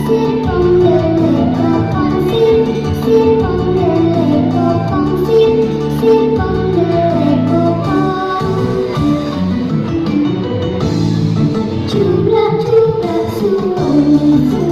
xiết con đường lệ có con xiết con đường lệ có con xiết con đường lệ có con chúc đã xung hồng